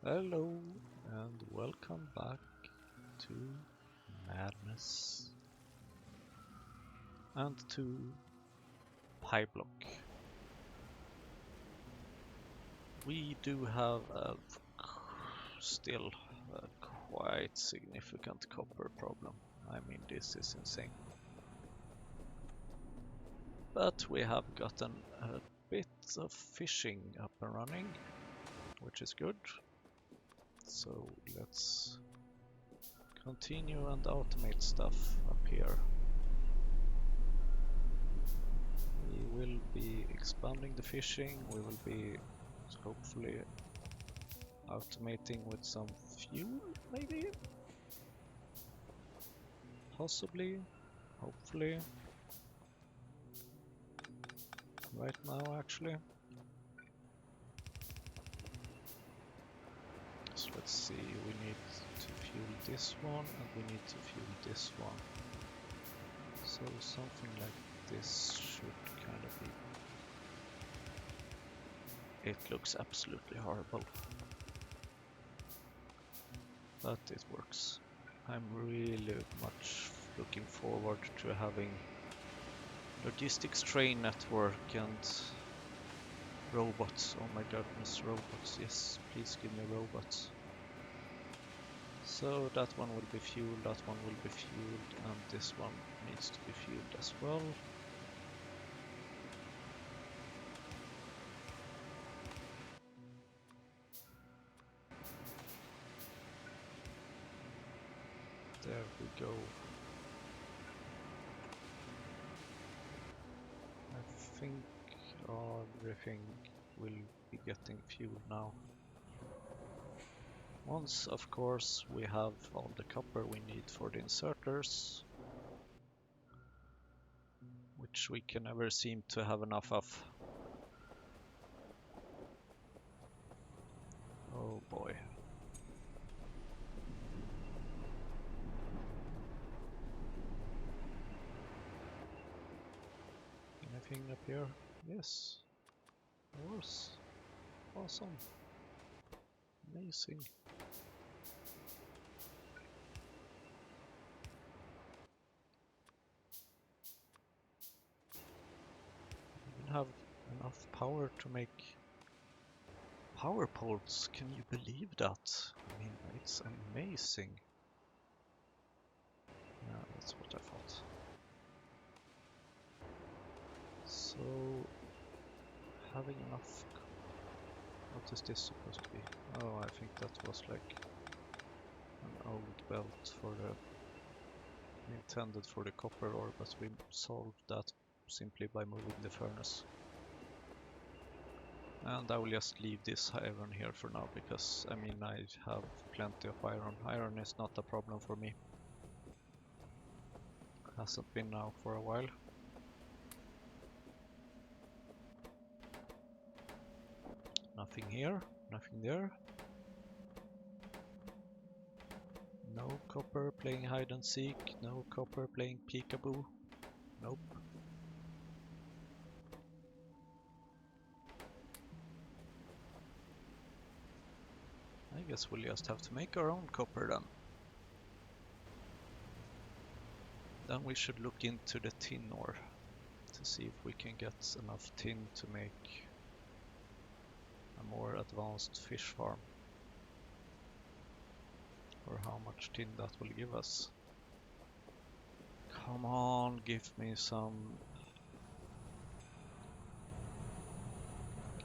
Hello and welcome back to Madness and to PyBlock. We do have still a quite significant copper problem. I mean, this is insane. But we have gotten a bit of fishing up and running, which is good. So let's continue and automate stuff up here. We will be expanding the fishing, we will be hopefully automating with some fuel, maybe? Possibly, hopefully. Right now actually. So let's see, we need to fuel this one and we need to fuel this one. So something like this should kind of be... It looks absolutely horrible. But it works. I'm really much looking forward to having logistics train network and robots. Oh my goodness, robots. Yes, please give me robots. So that one will be fueled, that one will be fueled, and this one needs to be fueled as well. There we go. I think everything will be getting fueled now. Once, of course, we have all the copper we need for the inserters, which we can never seem to have enough of. Oh boy. Anything up here? Yes. Of course. Awesome. Amazing. We have enough power to make power poles. Can you believe that? I mean, it's amazing. Yeah, that's what I thought. So, having enough... What is this supposed to be? Oh, I think that was like an old belt for the... intended for the copper ore, but we solved that simply by moving the furnace. And I will just leave this iron here for now, because I mean I have plenty of iron. Iron is not a problem for me. Hasn't been now for a while. Nothing here, nothing there. No copper playing hide and seek, no copper playing peekaboo. Nope. I guess we'll just have to make our own copper then. Then we should look into the tin ore to see if we can get enough tin to make a more advanced fish farm. Or how much tin that will give us. Come on, give me some...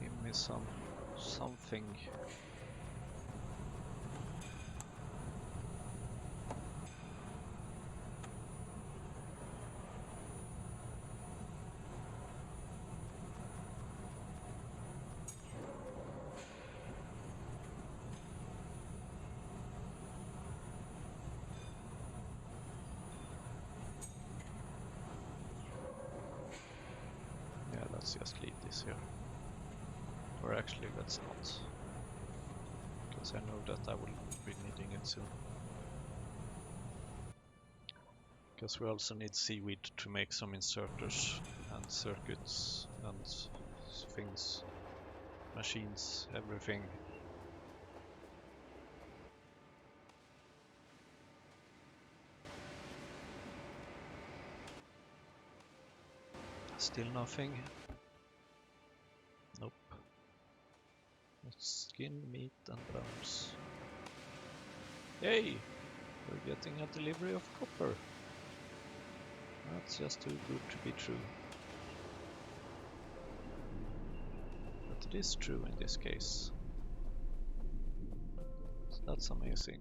Give me something. Yeah, let's just leave this here. Or actually, let's not. Because I know that I will be needing it soon. Because we also need seaweed to make some inserters and circuits and things, machines, everything. Still nothing. Nope. It's skin, meat and bones. Yay! We're getting a delivery of copper. That's just too good to be true. But it is true in this case. So that's amazing.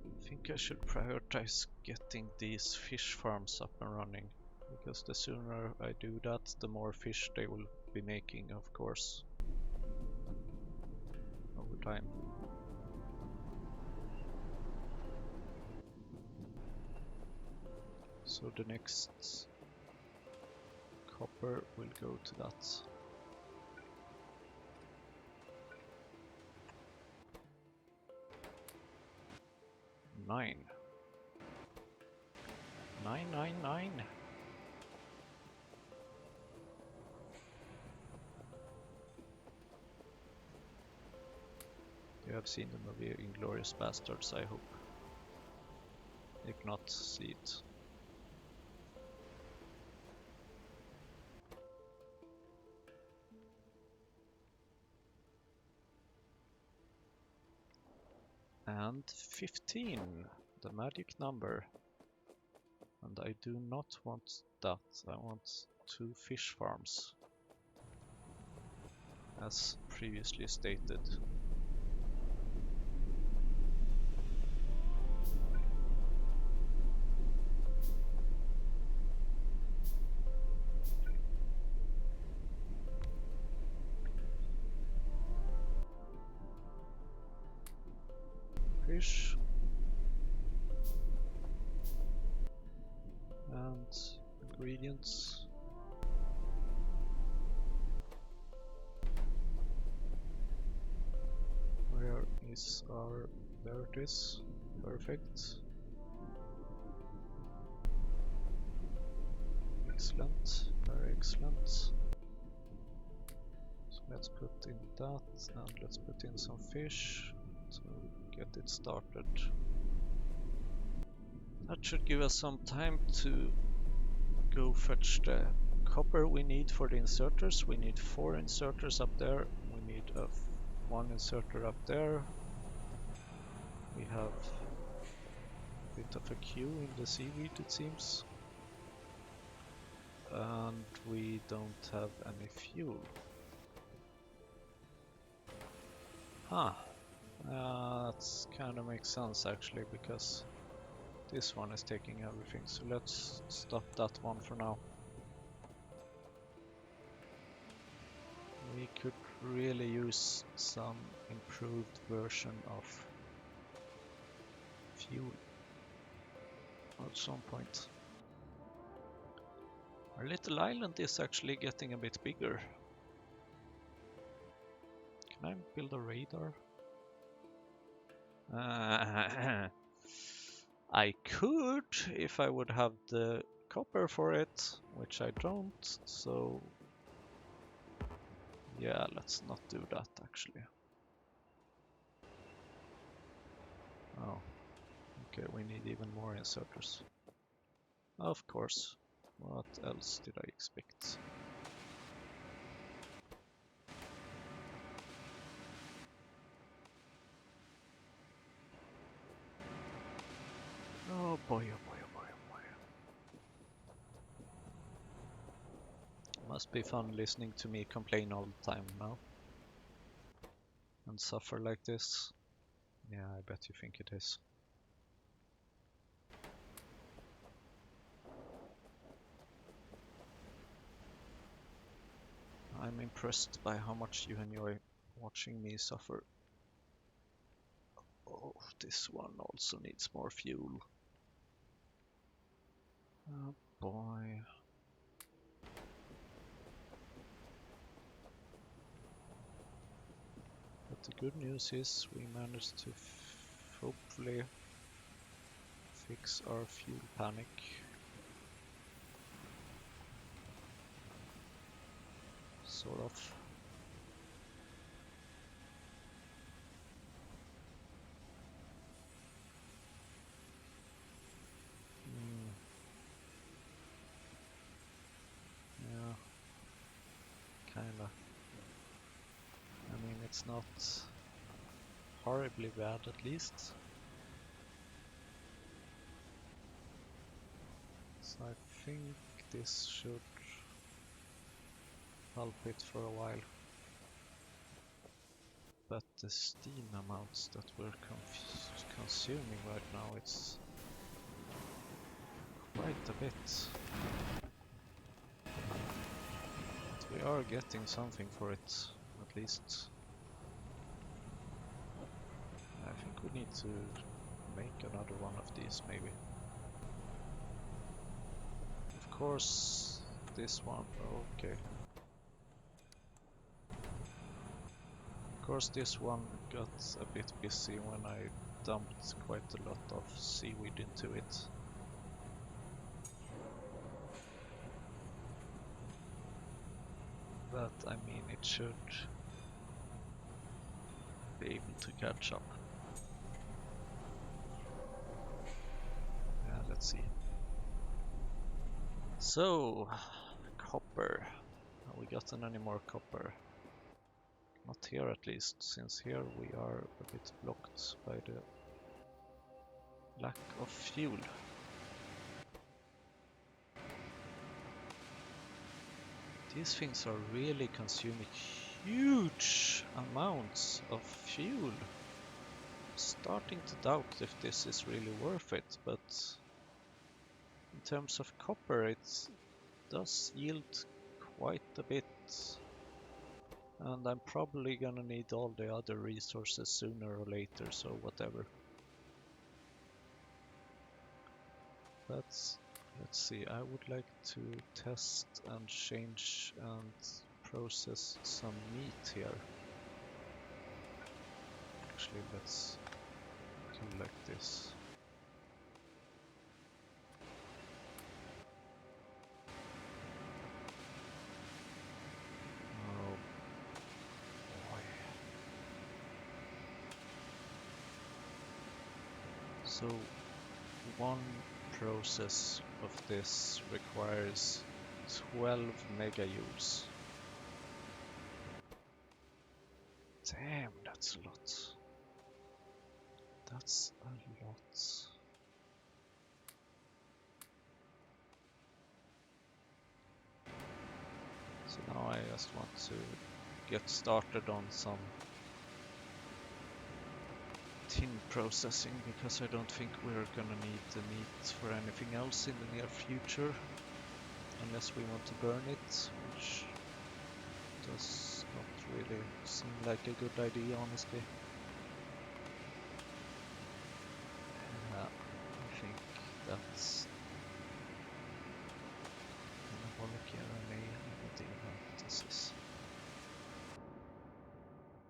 I think I should prioritize getting these fish farms up and running, because the sooner I do that, the more fish they will be making, of course, over time. So the next copper will go to that. Nine. 999. You have seen the movie Inglourious Bastards, I hope. If not, see it. And 15, the magic number. And I do not want that, I want 2 fish farms, as previously stated. Fish. And ingredients. Where is our... there it is. Perfect. Excellent, very excellent. So let's put in that, and let's put in some fish to get it started. That should give us some time to go fetch the copper we need for the inserters. We need 4 inserters up there. We need 1 inserter up there. We have a bit of a queue in the seaweed, it seems. And we don't have any fuel. Huh. That kind of makes sense actually, because this one is taking everything. So let's stop that one for now. We could really use some improved version of fuel at some point. Our little island is actually getting a bit bigger. Can I build a radar? I could if I would have the copper for it, which I don't, so yeah, let's not do that actually. Oh, okay, we need even more inserters. Of course, what else did I expect? Oh boy, oh boy, oh boy, oh boy. Must be fun listening to me complain all the time now. And suffer like this. Yeah, I bet you think it is. I'm impressed by how much you enjoy watching me suffer. Oh, this one also needs more fuel. Oh boy. But the good news is we managed to hopefully fix our fuel panic. Sort of. It's not horribly bad, at least. So I think this should help it for a while. But the steam amounts that we're consuming right now, it's quite a bit. But we are getting something for it, at least. I think we need to make another one of these, maybe. Of course, this one, okay. Of course, this one got a bit busy when I dumped quite a lot of seaweed into it. But I mean, it should be able to catch up. Yeah, let's see. So, copper. Have we gotten any more copper? Not here at least, since here we are a bit blocked by the lack of fuel. These things are really consuming huge amounts of fuel. Starting to doubt if this is really worth it, but in terms of copper it does yield quite a bit, and I'm probably gonna need all the other resources sooner or later, so whatever. But let's see, I would like to test and change and process some meat here. Actually, let's do like this. Oh boy. So one process of this requires 12 megajoules. Damn, that's a lot. That's a lot. So now I just want to get started on some tin processing, because I don't think we're gonna need the meat for anything else in the near future, unless we want to burn it, which does not really seem like a good idea, honestly. I think that's anabolic RNA. This is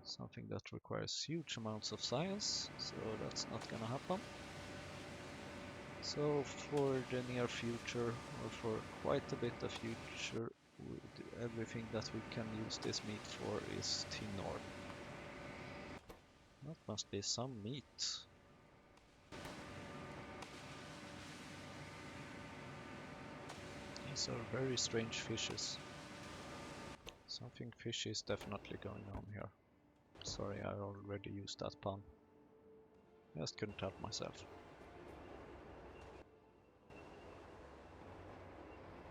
something that requires huge amounts of science, so that's not gonna happen. So for the near future, or for quite a bit of future, everything that we can use this meat for is tin ore. That must be some meat. These are very strange fishes. Something fishy is definitely going on here. Sorry, I already used that pun. Just couldn't help myself.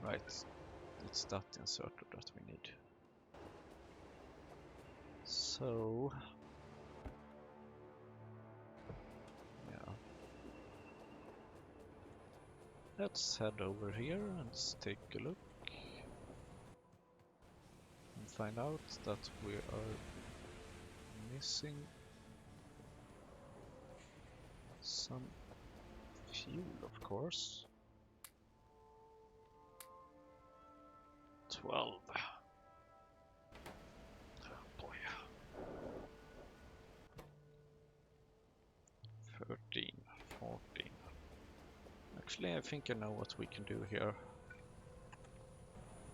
Right, it's that inserter that we need. So, yeah. Let's head over here and take a look and find out that we are missing some fuel, of course. 12. Oh boy. 13, 14. Actually, I think I know what we can do here.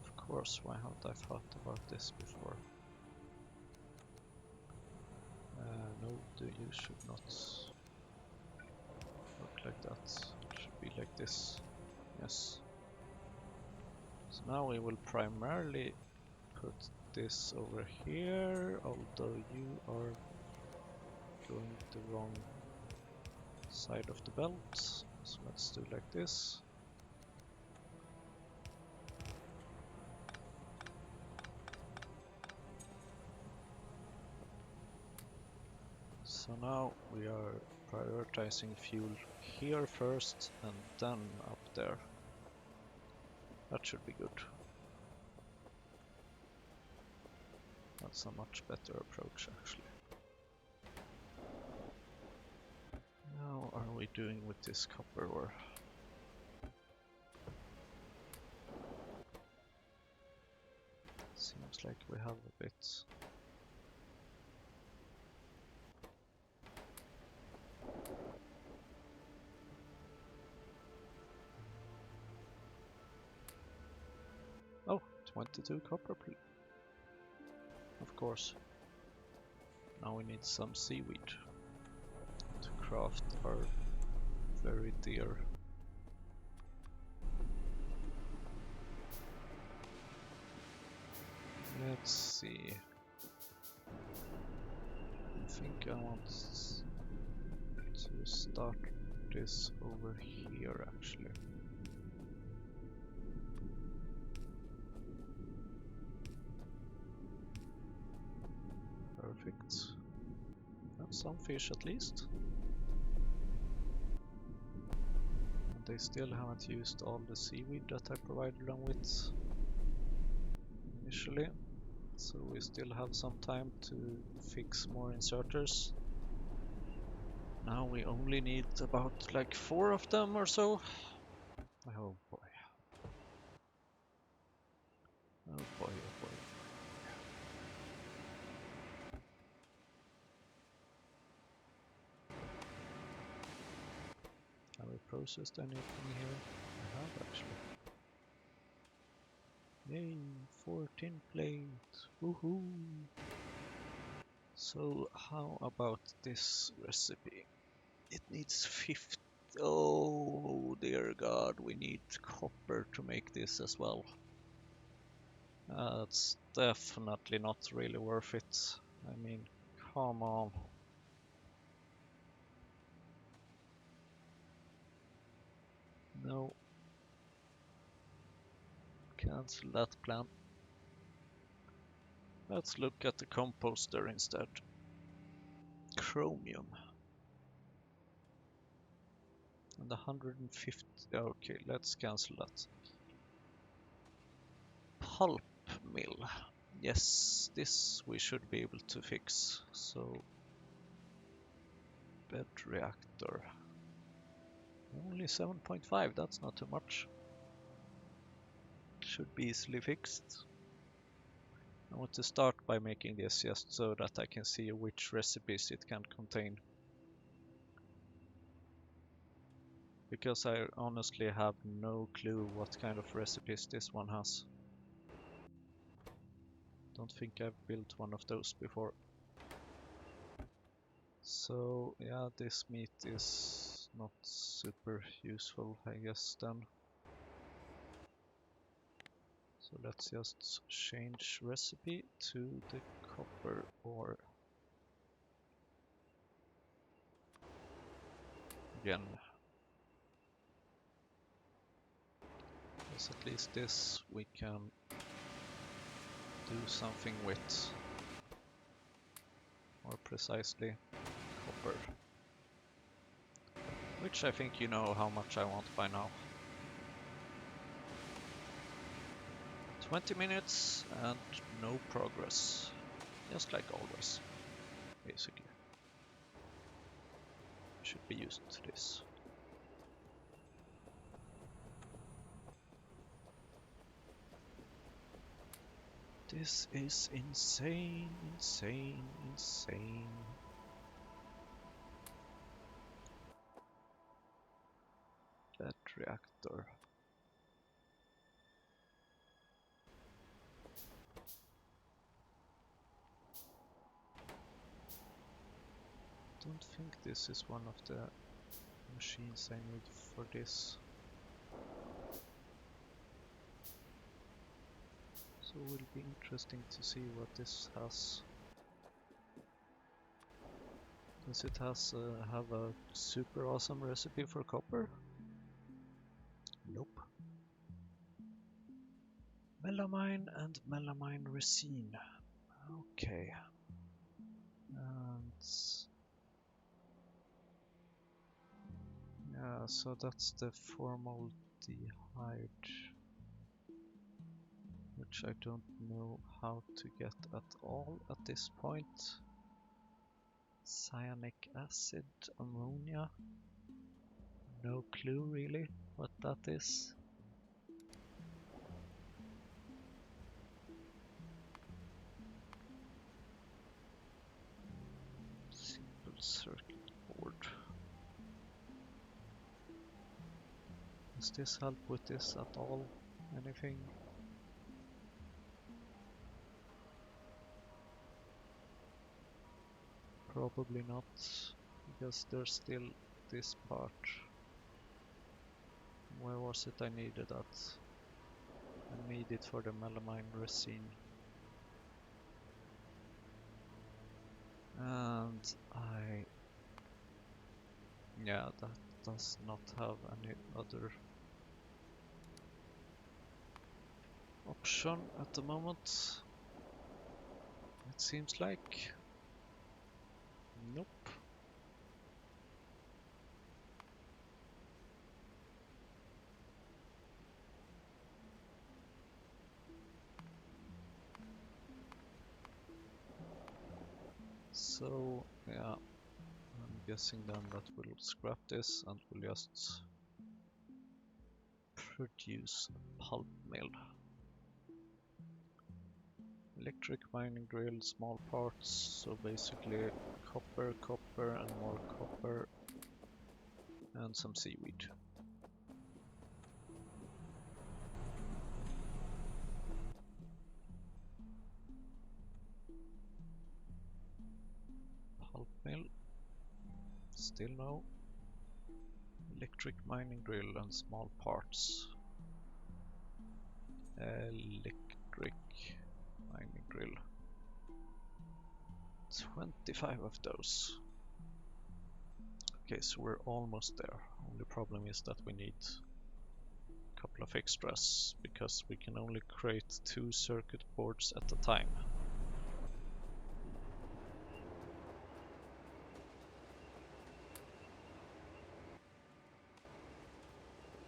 Of course, why haven't I thought about this before? No, you should not work like that. It should be like this. Yes. So now we will primarily put this over here, although you are going the wrong side of the belt. So let's do like this. So now we are prioritizing fuel here first and then up there. That should be good. That's a much better approach actually. How are we doing with this copper ore? Seems like we have a bit. Oh, 22 copper, of course. Now we need some seaweed to craft our very dear. Let's see. I think I want to start this over here actually. Perfect. And some fish at least. And they still haven't used all the seaweed that I provided them with initially. So we still have some time to fix more inserters. Now we only need about like 4 of them or so. Oh boy. Oh boy, oh boy. Have we processed anything here? I have actually. Yay, 14 plates. Woohoo! So how about this recipe? It needs 50. Oh dear God, we need copper to make this as well. That's definitely not really worth it. I mean, come on. No. Cancel that plan. Let's look at the composter instead. Chromium. And 150. Okay, let's cancel that. Pulp mill. Yes, this we should be able to fix. So, bed reactor. Only 7.5, that's not too much. Should be easily fixed. I want to start by making this just so that I can see which recipes it can contain. Because I honestly have no clue what kind of recipes this one has. Don't think I've built one of those before. So yeah, this meat is not super useful, I guess then. So let's just change recipe to the copper ore. Again. Because at least this we can do something with. More precisely, copper. Which I think you know how much I want by now. 20 minutes and no progress. Just like always, basically. Should be used to this. This is insane, insane, insane. That reactor. Don't think this is one of the machines I need for this. So So it will be interesting to see what this has. Does it have a super awesome recipe for copper? Nope. Melamine and melamine resin. Okay. And yeah, so that's the formaldehyde, which I don't know how to get at all at this point. Cyanic acid, ammonia. No clue really what that is. Simple circuit board. Does this help with this at all? Anything? Probably not, because there's still this part. Where was it I needed that? I need it for the melamine resin. And yeah, that does not have any other option at the moment. It seems like. Nope. So yeah, I'm guessing then that we'll scrap this and we'll just produce a pulp mill. Electric mining drill, small parts, so basically copper, copper and more copper and some seaweed. Pulp mill, still no. Electric mining drill and small parts. Electric mining drill. 25 of those. Okay, so we're almost there. Only problem is that we need a couple of extras because we can only create 2 circuit boards at a time.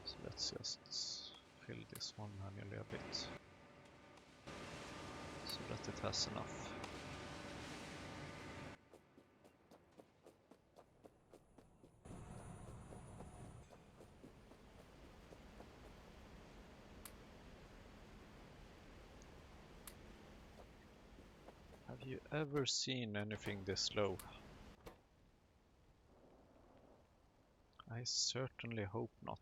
So let's just fill this one manually a bit so that it has enough. Have you ever seen anything this low? I certainly hope not.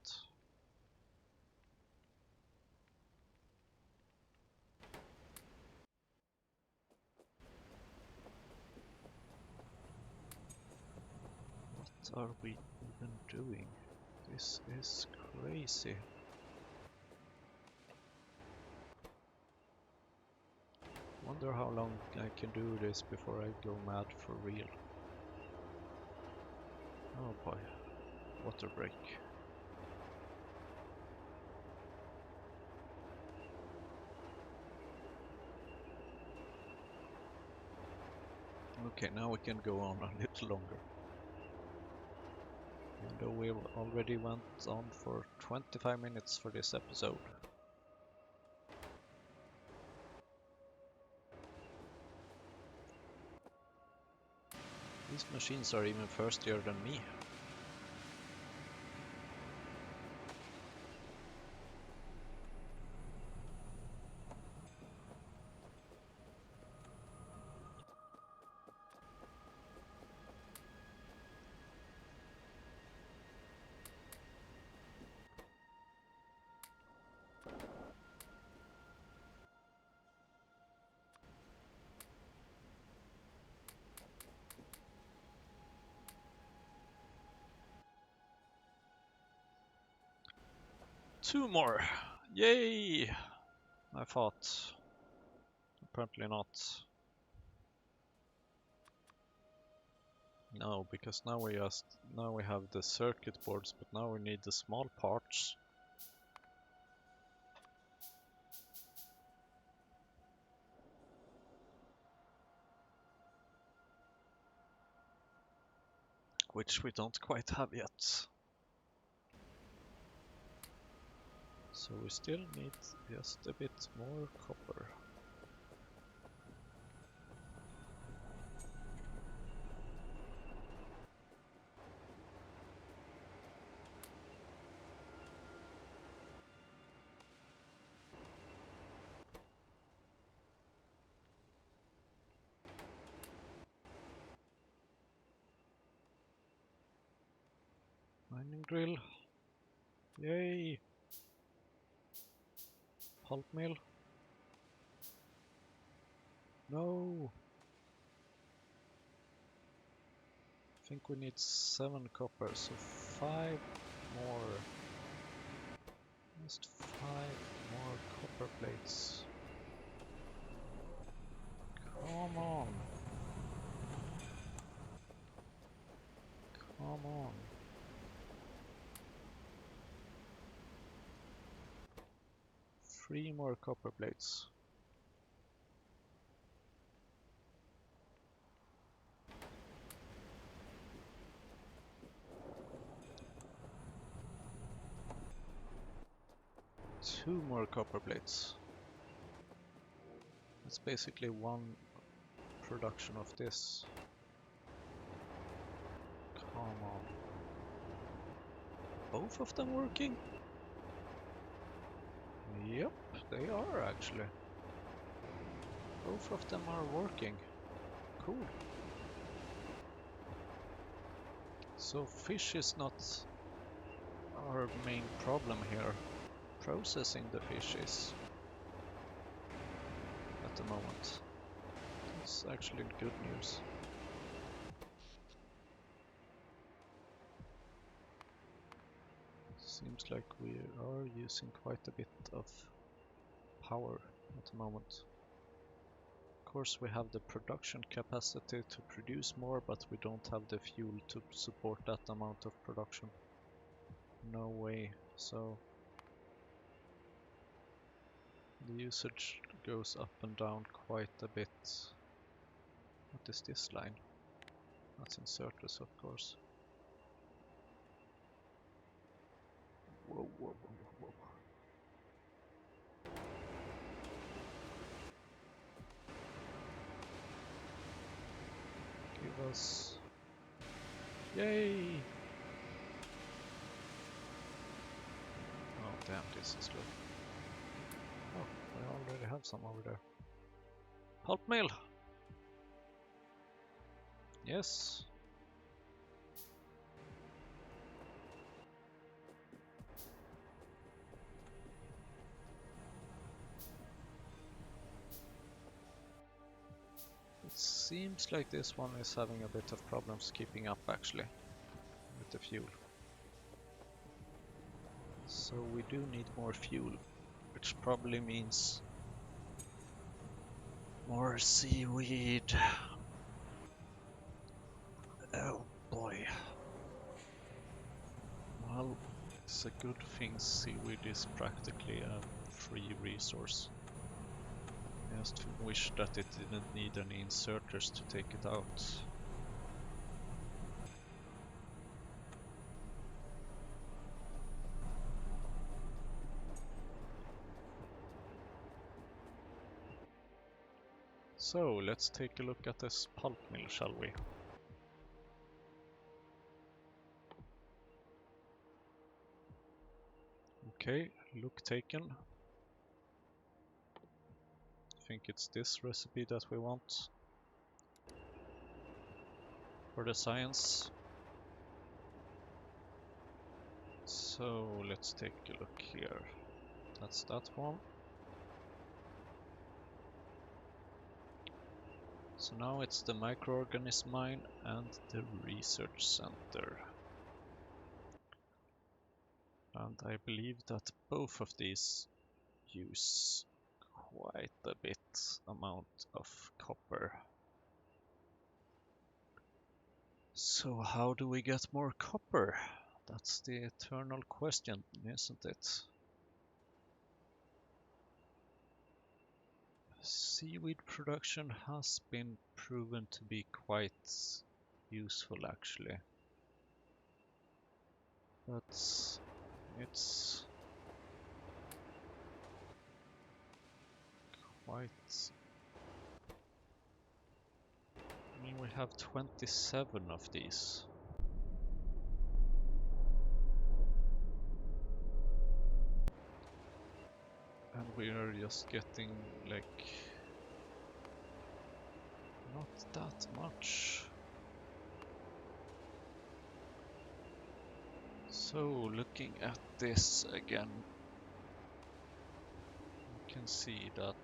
What are we even doing? This is crazy. Wonder how long I can do this before I go mad for real. Oh boy, water break. Okay, now we can go on a little longer. Even though we already went on for 25 minutes for this episode. These machines are even thirstier than me. Two more! Yay! I thought. apparently not. No, because now we have the circuit boards, but now we need the small parts. Which we don't quite have yet. So we still need just a bit more copper. Mining drill. Yay! Pulp mill. No! I think we need 7 copper, so 5 more. Just 5 more copper plates. Come on! Come on! 3 more copper plates. Two more copper plates. That's basically one production of this. Come on. Both of them working? Yep, they are actually. Both of them are working. Cool. So fish is not our main problem here. Processing the fish is at the moment. It's actually good news. Seems like we are using quite a bit of power at the moment. Of course we have the production capacity to produce more, but we don't have the fuel to support that amount of production. No way. So the usage goes up and down quite a bit. What is this line? That's inserters, of course. Whoa, whoa, whoa, whoa, whoa. Give us... Yay! Oh damn, this is slow. Oh, we already have some over there. Pulp mill! Yes! It seems like this one is having a bit of problems keeping up actually with the fuel. So we do need more fuel, which probably means more seaweed. Oh boy. Well, it's a good thing seaweed is practically a free resource. I just wish that it didn't need any inserters to take it out. So, let's take a look at this pulp mill, shall we? Okay, look taken. I think it's this recipe that we want for the science. So let's take a look here. That's that one. So now it's the microorganism mine and the research center. And I believe that both of these use quite a bit amount of copper. So how do we get more copper? That's the eternal question, isn't it? Seaweed production has been proven to be quite useful actually. But it's quite... I mean, we have 27 of these. And we are just getting like not that much. So looking at this again, you can see that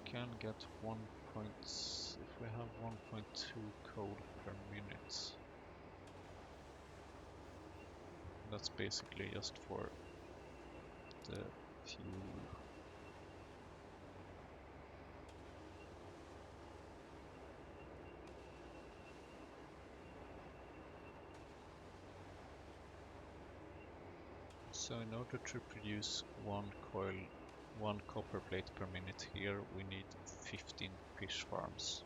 we can get 1 point, if we have 1.2 coal per minute. That's basically just for the fuel. So in order to produce one copper plate per minute here, we need 15 fish farms.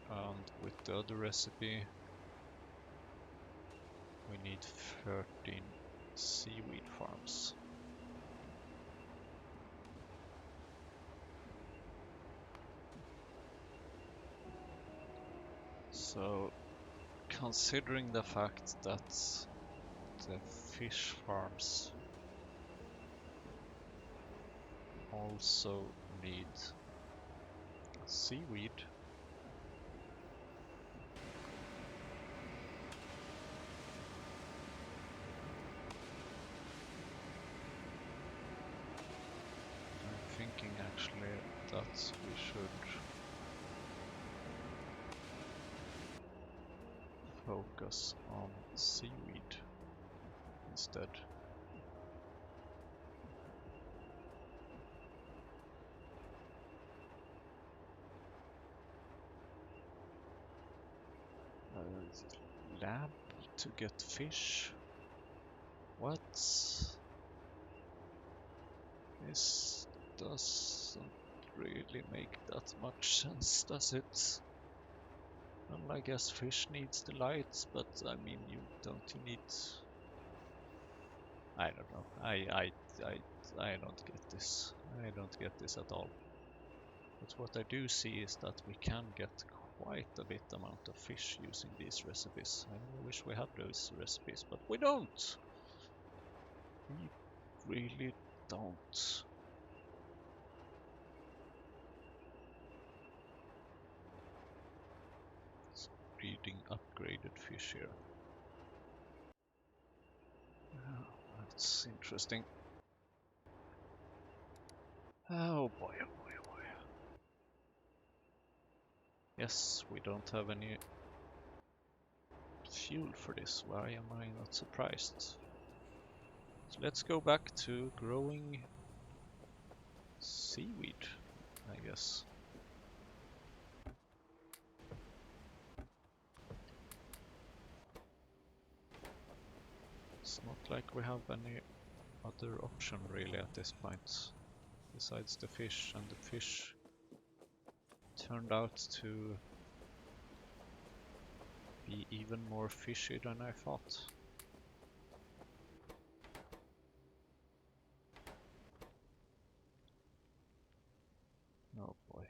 And with the other recipe, we need 13 seaweed farms. So, considering the fact that the fish farms also need seaweed, I'm thinking actually that we should focus on seaweed instead. Lab to get fish? What? This doesn't really make that much sense, does it? Well, I guess fish needs the lights, but I mean, you need... I don't know. I don't get this. I don't get this at all. But what I do see is that we can get quite a bit amount of fish using these recipes. I wish we had those recipes, but we don't. We really don't. It's breeding upgraded fish here. Oh, that's interesting. Oh boy, oh boy, oh boy. Yes, we don't have any fuel for this. Why am I not surprised? So let's go back to growing seaweed, I guess. It's not like we have any other option really at this point, besides the fish, and the fish turned out to be even more fishy than I thought. Oh boy.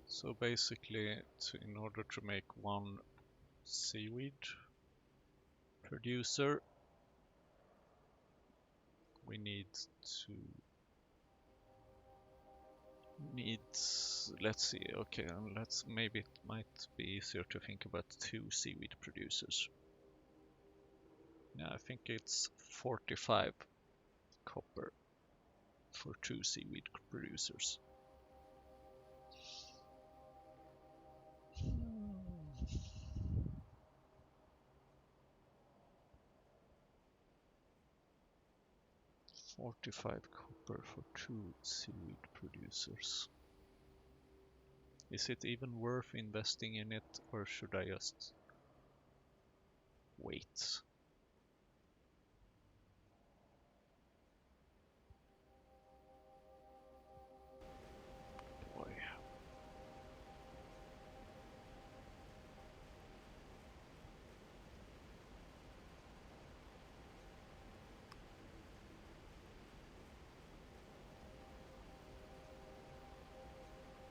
So basically, in order to make one seaweed producer, we need, let's see, okay, maybe it might be easier to think about 2 seaweed producers. Yeah, I think it's 45 copper for 2 seaweed producers. 45 copper for 2 seaweed producers. Is it even worth investing in it, or should I just wait? Boy.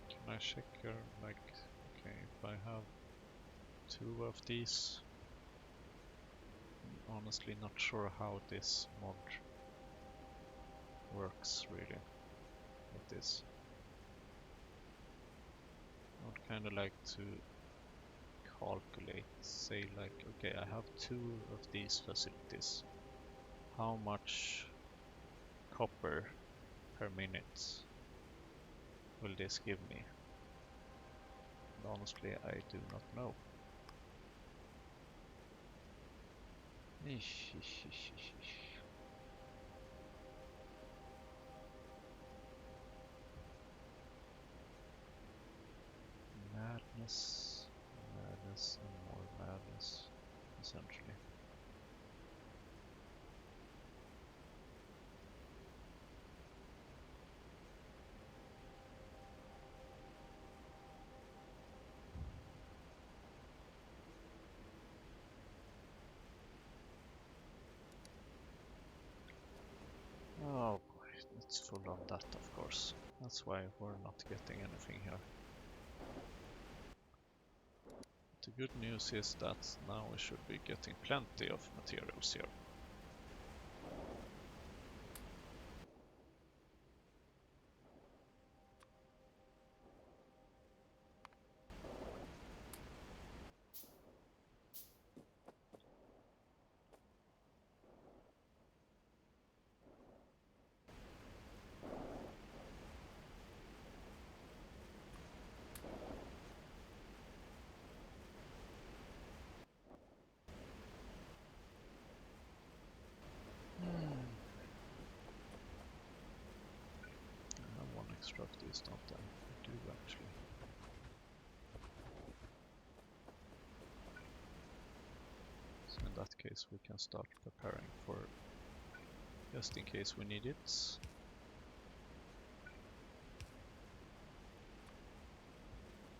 Can I check here, like, okay, if I have 2 of these, I'm honestly not sure how this mod works really with this. I would kind of like to calculate, say like, okay, I have 2 of these facilities. How much copper per minute will this give me? And honestly, I do not know. Madness, madness, and more madness, essentially. Oh boy, it's full on that, of course. That's why we're not getting anything here. The good news is that now we should be getting plenty of materials here. I have one extra of these, don't I? I do actually. So in that case we can start preparing for just in case we need it.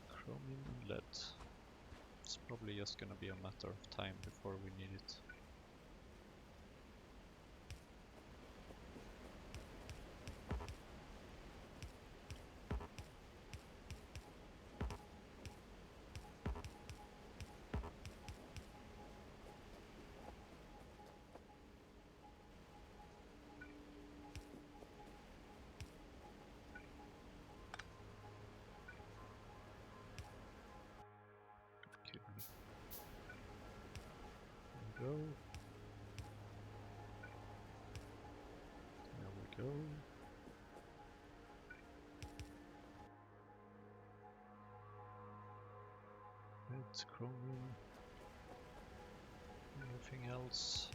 Chromium and lead. It's probably just gonna be a matter of time before we need it. Kidding me. There we go. There we go. Red, chromium. Anything else?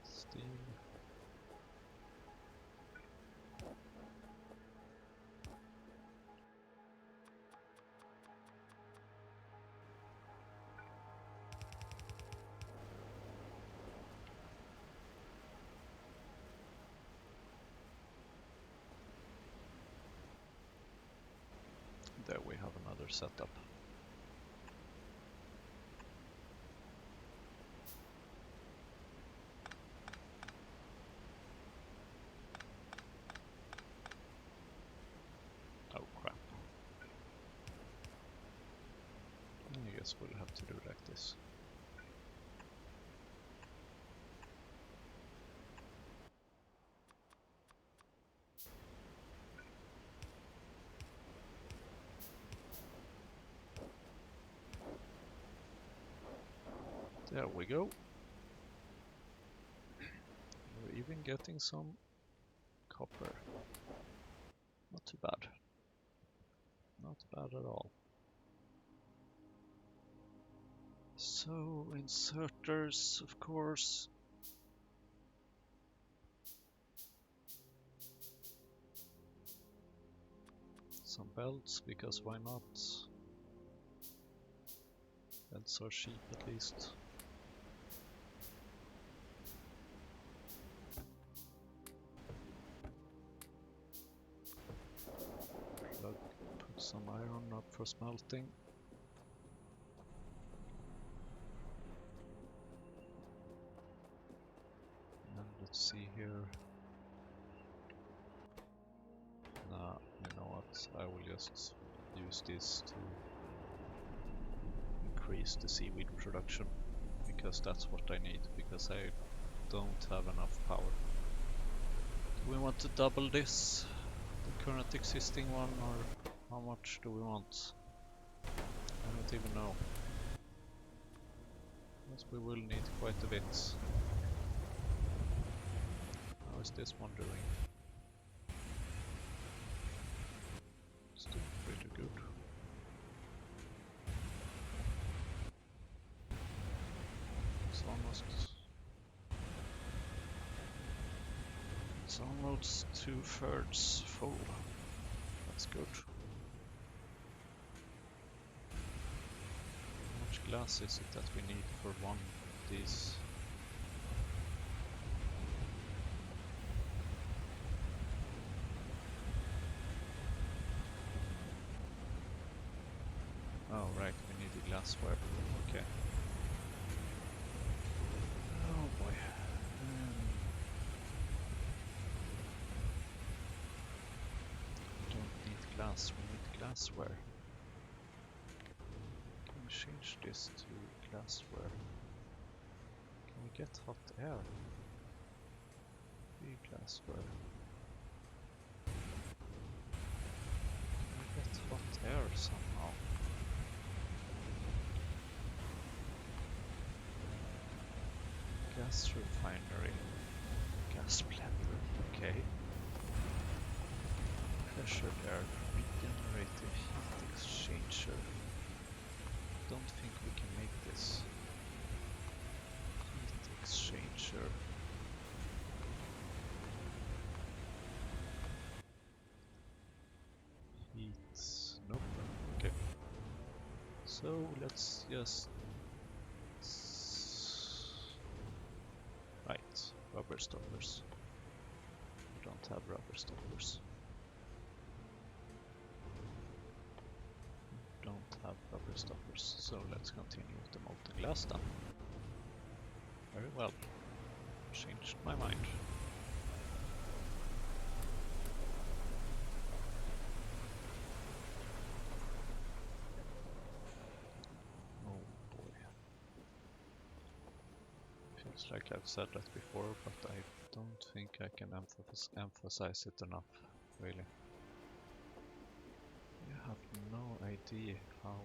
Steam. There we have another setup. Oh crap. I guess we'll have to do like this. There we go. We're even getting some copper. Not too bad. Not bad at all. So, inserters, of course. Some belts, because why not? Belts are cheap at least. Plug, put some iron up for smelting. And let's see here. Nah, you know what? I will just use this to increase the seaweed production, because that's what I need, because I don't have enough power. Do we want to double this, the current existing one, or how much do we want? I don't even know. Yes, we will need quite a bit. How is this one doing? It's doing pretty good. It's almost 2/3 full. That's good. How much glass is it that we need for one of these? Oh right, we need a glassware. Okay. Oh boy. We don't need glass, we need glassware. Can we change this to glassware? Can we get hot air? The glassware. Can we get hot air somehow? Gas refinery. Gas blender, okay. Pressured air. Regenerative heat exchanger. Don't think we can make this. Heat exchanger. Heat. Nope. Okay. So let's just. Right. Rubber stoppers. We don't have rubber stoppers. Don't have rubber stoppers, so let's continue with the molten glass then. Very well. Changed my mind. Oh boy. Feels like I've said that before, but I don't think I can emphasize it enough, really. You have no idea how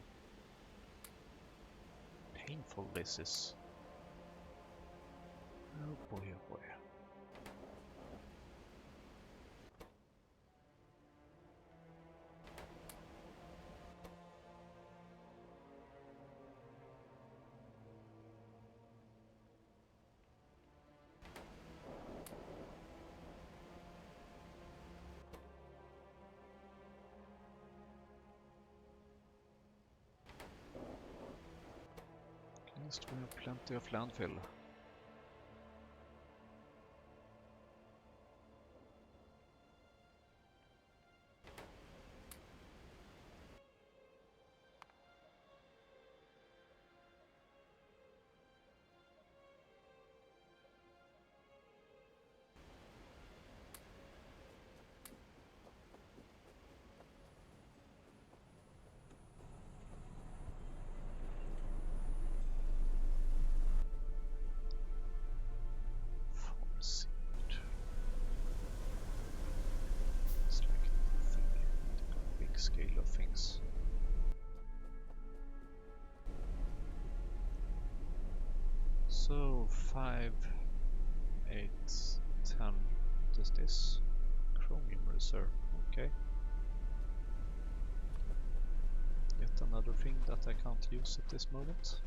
painful this is. Oh boy, oh boy. At least we have plenty of landfill. It's like nothing in the big scale of things. So 5, 8, 10. What is this? Chromium reserve. Okay. Yet another thing that I can't use at this moment.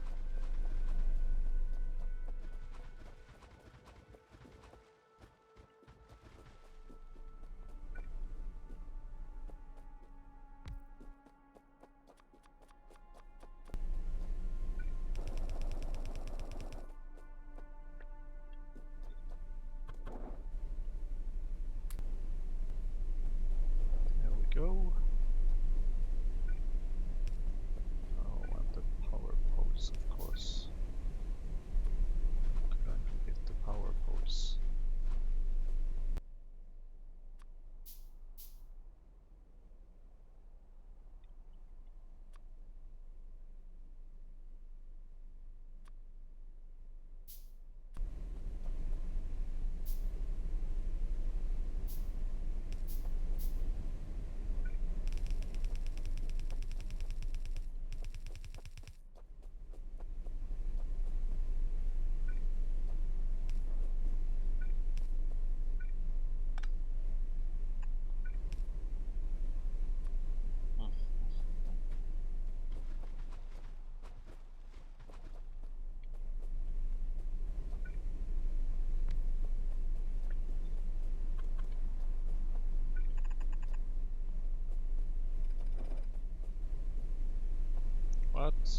What?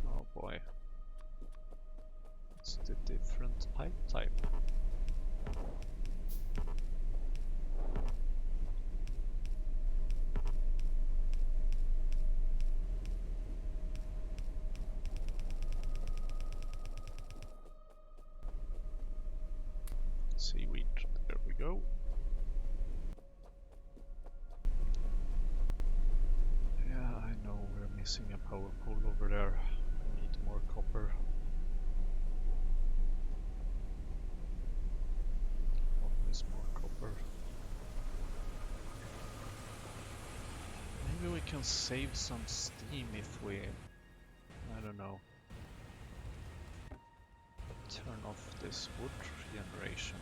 Oh boy. It's the different pipe type. Seaweed, there we go. Yeah, I know we're missing a power pole over there. We need more copper. Always more copper. Maybe we can save some steam if we, I don't know, turn off this wood generation.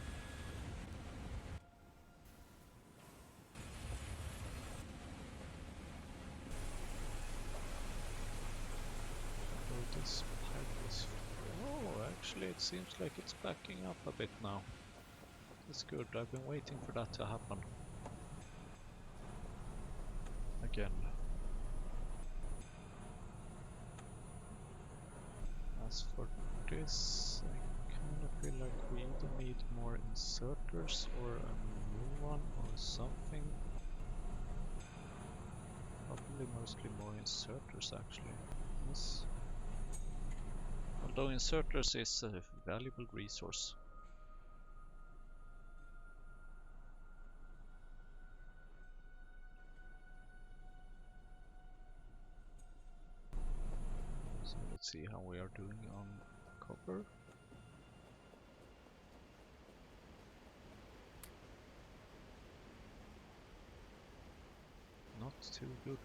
This pipe is... Oh, actually it seems like it's backing up a bit now. That's good, I've been waiting for that to happen. Again. As for this, I kinda feel like we either need more inserters or a new one or something. Probably mostly more inserters actually. Yes. Although inserters is a valuable resource. So let's see how we are doing on copper. Not too good.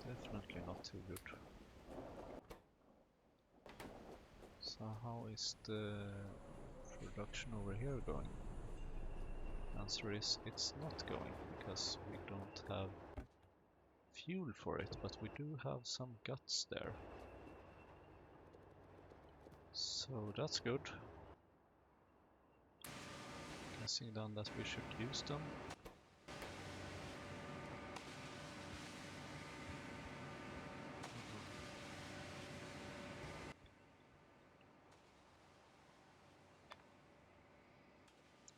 Definitely not too good. So how is the production over here going? Answer is it's not going because we don't have fuel for it, but we do have some guts there. So that's good. Guessing then that we should use them.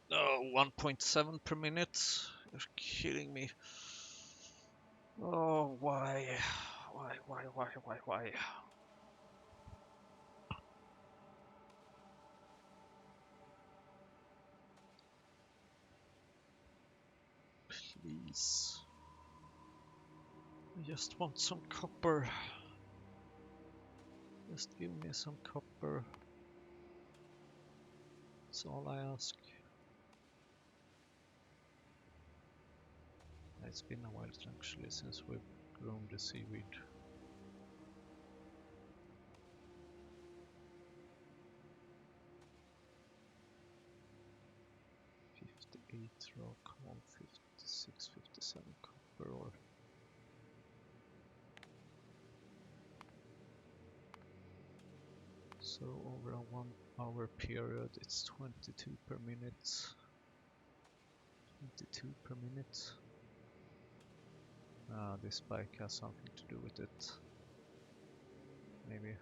Oh, 1.7 per minute. You're kidding me. Oh, why? Why? Please. I just want some copper. Just give me some copper. That's all I ask. It's been a while actually since we've grown the seaweed. 58 raw coal, 56, 57 copper ore. So over a 1 hour period it's 22 per minute. 22 per minute. This bike has something to do with it. Maybe.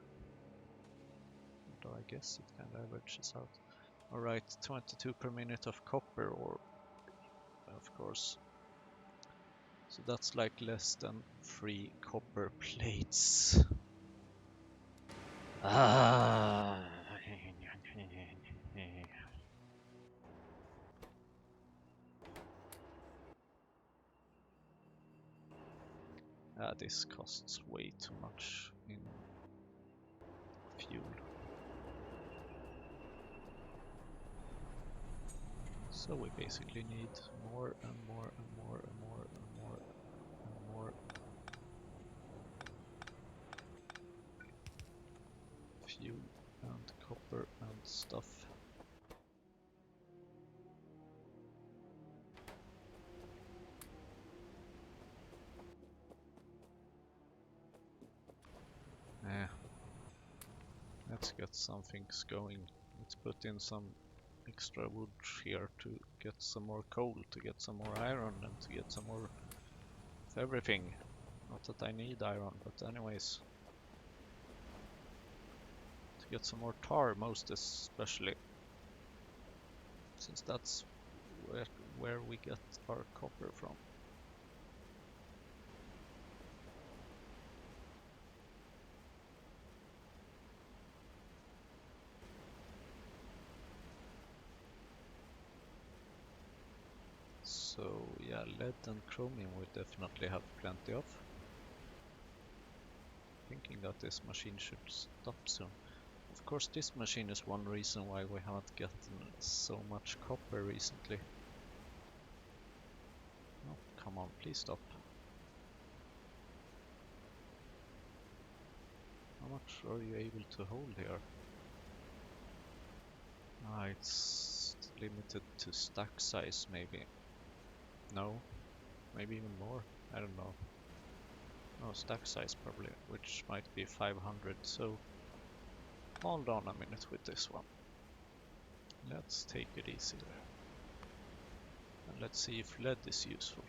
Although I guess it kinda averages out. Alright, 22 per minute of copper ore, of course. So that's like less than 3 copper plates. Ah. This costs way too much in fuel. So we basically need more and more and more and more and more and more fuel and copper and stuff. Let's get some things going. Let's put in some extra wood here to get some more coal, to get some more iron, and to get some more of everything. Not that I need iron, but anyways. To get some more tar, most especially. Since that's where we get our copper from. So yeah, lead and chromium we definitely have plenty of. Thinking that this machine should stop soon. Of course, this machine is one reason why we haven't gotten so much copper recently. Oh, come on, please stop. How much are you able to hold here? Ah, it's limited to stack size, maybe. No, maybe even more. I don't know. No, stack size probably, which might be 500, so hold on a minute with this one. Let's take it easy there. And let's see if lead is useful.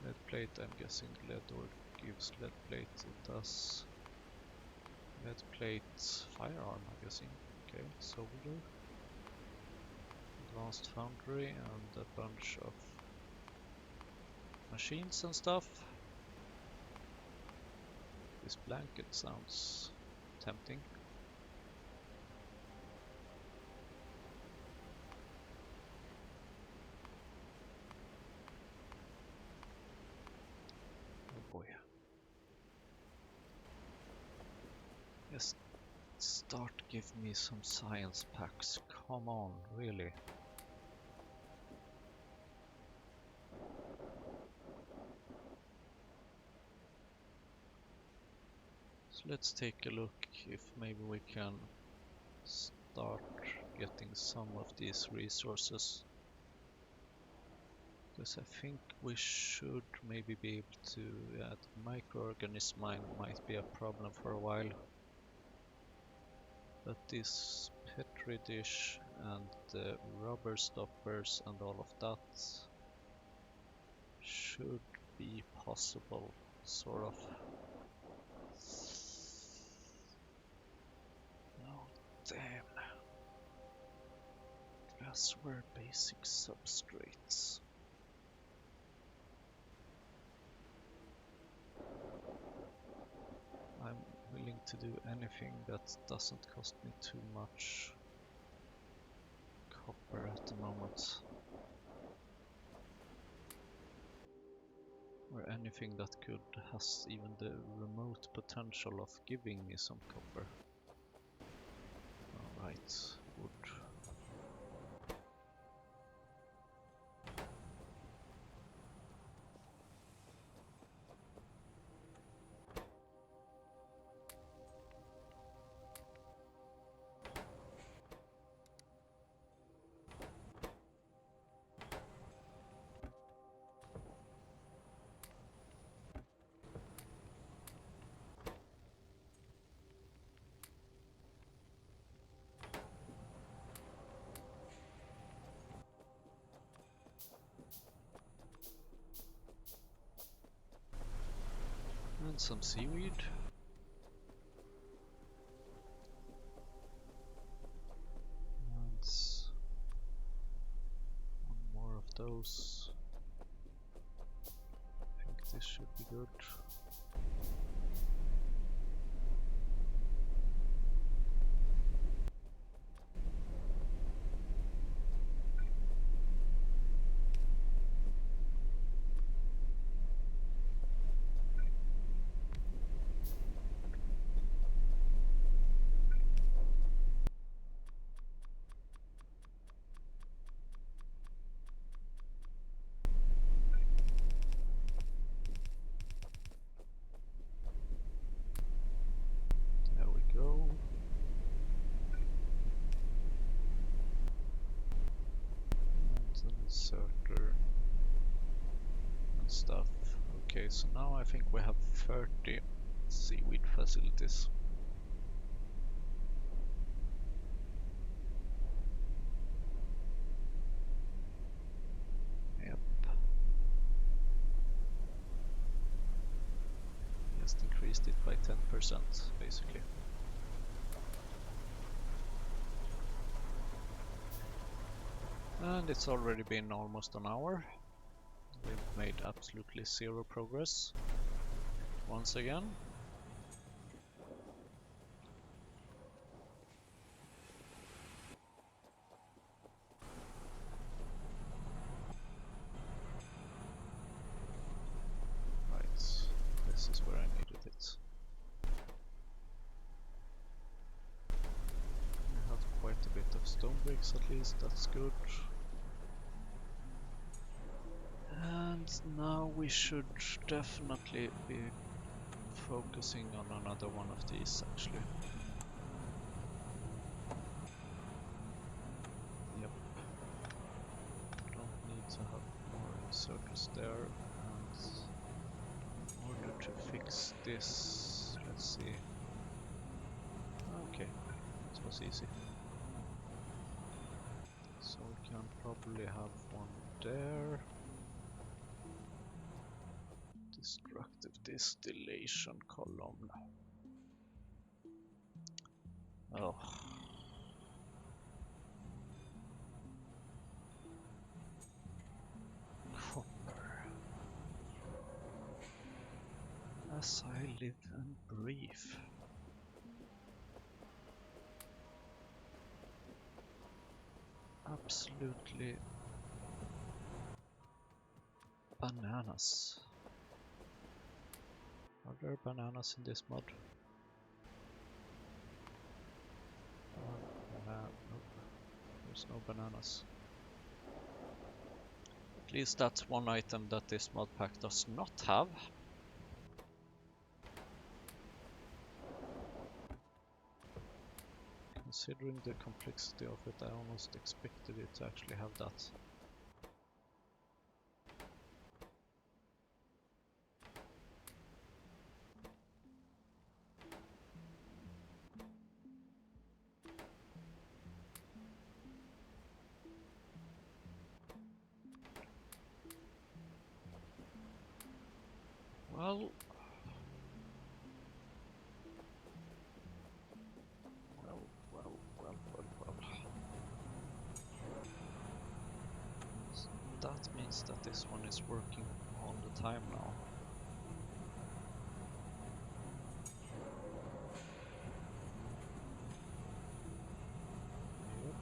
Lead plate, I'm guessing lead ore gives lead plate, it does. Lead plate, firearm, I'm guessing. Okay, solder. Advanced foundry and a bunch of machines and stuff. This blanket sounds tempting. Oh boy. Yes, start give me some science packs. Come on, really. So let's take a look if maybe we can start getting some of these resources. Because I think we should maybe be able to, yeah, the microorganism mine might be a problem for a while. But this petri dish and the rubber stoppers and all of that should be possible, sort of. Oh, damn. Glassware basic substrates. I'm willing to do anything that doesn't cost me too much copper at the moment. Or anything that could has even the remote potential of giving me some copper. Alright, wood. And some seaweed. And one more of those. I think this should be good. There we go. And an inserter and stuff. Okay, so now I think we have 30 seaweed facilities. Just increased it by 10% basically. And it's already been almost an hour. We've made absolutely zero progress once again. Right, this is where I needed it. We have quite a bit of stone bricks at least, that's good. And now we should definitely be focusing on another one of these actually. Yep. Don't need to have more circles there. And in order to fix this, let's see. Okay, that was easy. So we can probably have one there. Destructive distillation column. Oh. Copper. As I live and breathe. Absolutely bananas. Are there bananas in this mod? Nope, there's no bananas. At least that's one item that this mod pack does not have. Considering the complexity of it, I almost expected it to actually have that. Well, that means that this one is working all the time now. Yep.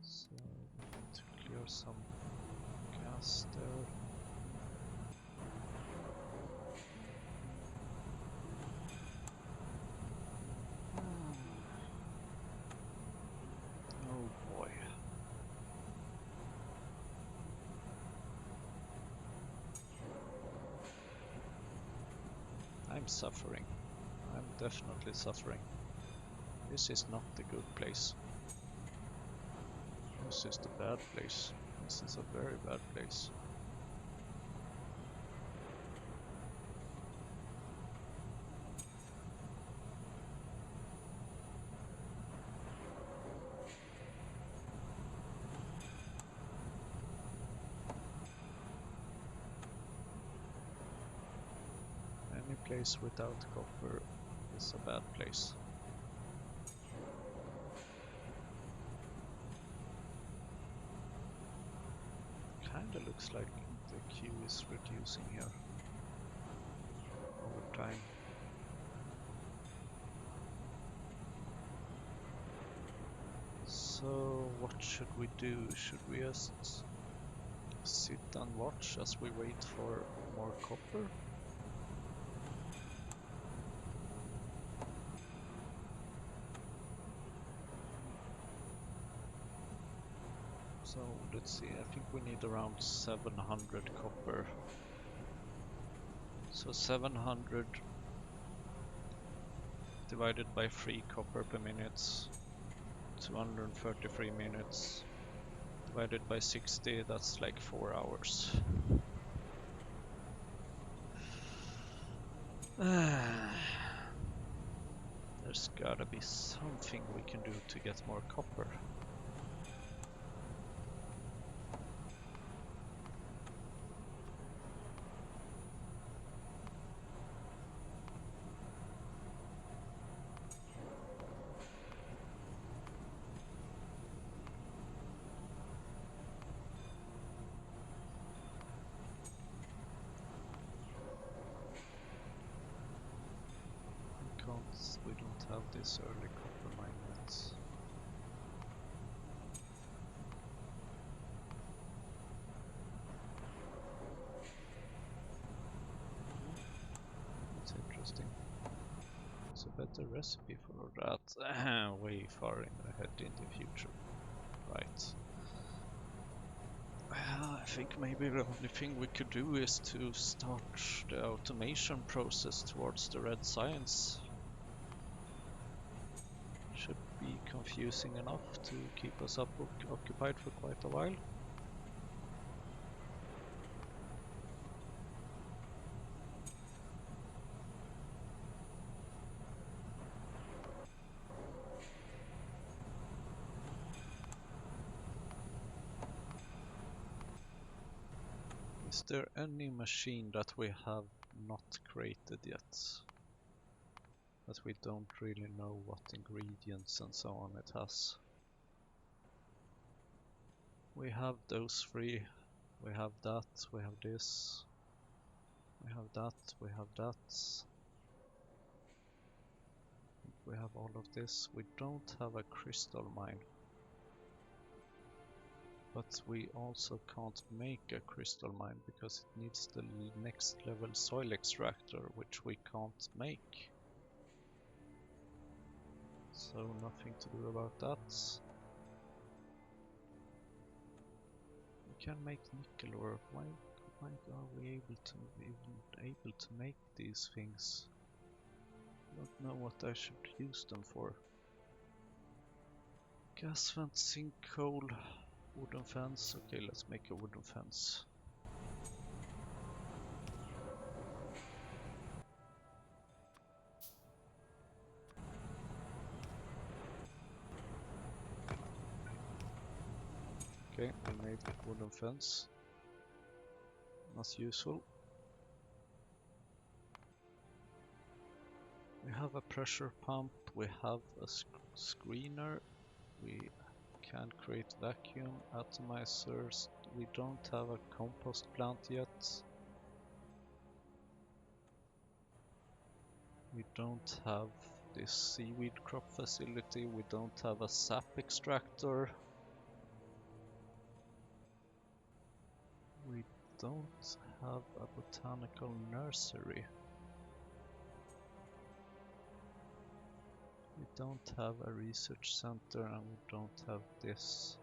So we need to clear some gas there. Oh boy. I'm suffering. I'm definitely suffering. This is not the good place. This is the bad place. This is a very bad place. Any place without copper is a bad place. Kinda looks like the queue is reducing here over time. So what should we do? Should we just sit and watch as we wait for more copper? So let's see, I think we need around 700 copper. So 700 divided by 3 copper per minute, 233 minutes. Divided by 60, that's like 4 hours. There's gotta be something we can do to get more copper. don't have this early copper mine yet. That's interesting. It's a better recipe for that way far ahead in the future. Right. I think maybe the only thing we could do is to start the automation process towards the red science. Should be confusing enough to keep us occupied for quite a while. Is there any machine that we have not created yet? That we don't really know what ingredients and so on it has? We have those three. We have that, we have this. We have that, we have that. We have all of this. We don't have a crystal mine. But we also can't make a crystal mine because it needs the next level soil extractor, which we can't make. So nothing to do about that. We can make nickel ore. Why are we even able to make these things? I don't know what I should use them for. Gas vent, zinc, coal, wooden fence. Okay, let's make a wooden fence. Okay, we made a wooden fence. Not useful. We have a pressure pump, we have a screener, we can create vacuum atomizers, we don't have a compost plant yet. We don't have this seaweed crop facility, we don't have a sap extractor. We don't have a botanical nursery. We don't have a research center and we don't have this.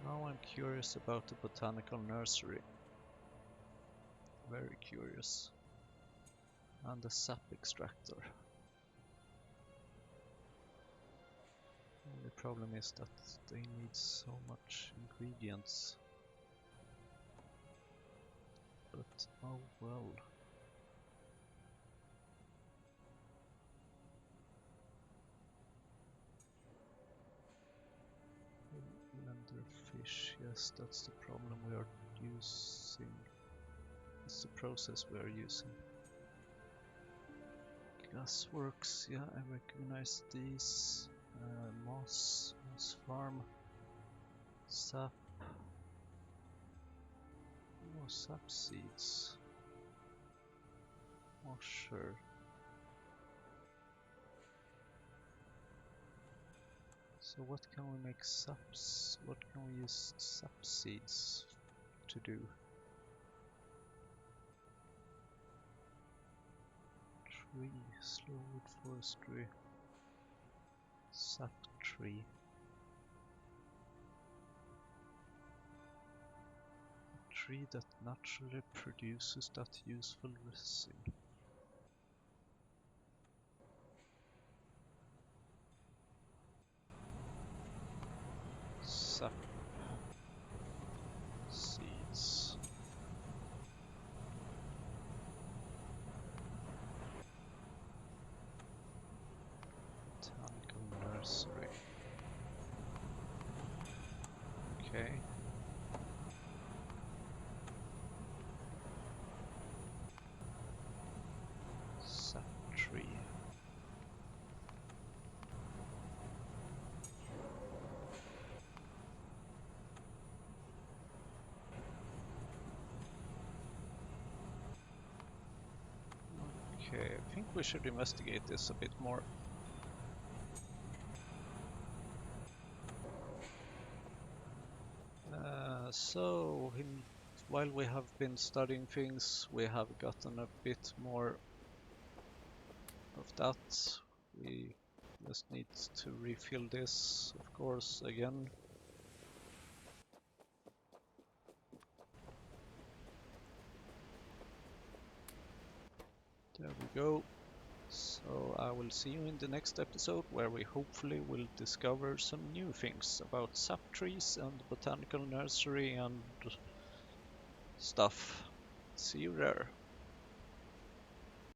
Now I'm curious about the botanical nursery. Very curious. And the sap extractor. The only problem is that they need so much ingredients. But oh well. Blender fish, yes, that's the problem we are using. That's the process we are using. Glassworks, yeah, I recognize these. Moss farm. Sap. Oh, sap seeds. Oh, sure. So what can we make saps? What can we use sap seeds to do? Tree, slow wood forestry, sap tree. A tree that naturally produces that useful resin. Sap seeds. Botanical nursery. Okay. Sap tree. Okay, I think we should investigate this a bit more. While we have been studying things, we have gotten a bit more of that. We just need to refill this, of course, again. There we go. So I will see you in the next episode, where we hopefully will discover some new things about sap trees and botanical nursery and stuff. See you there.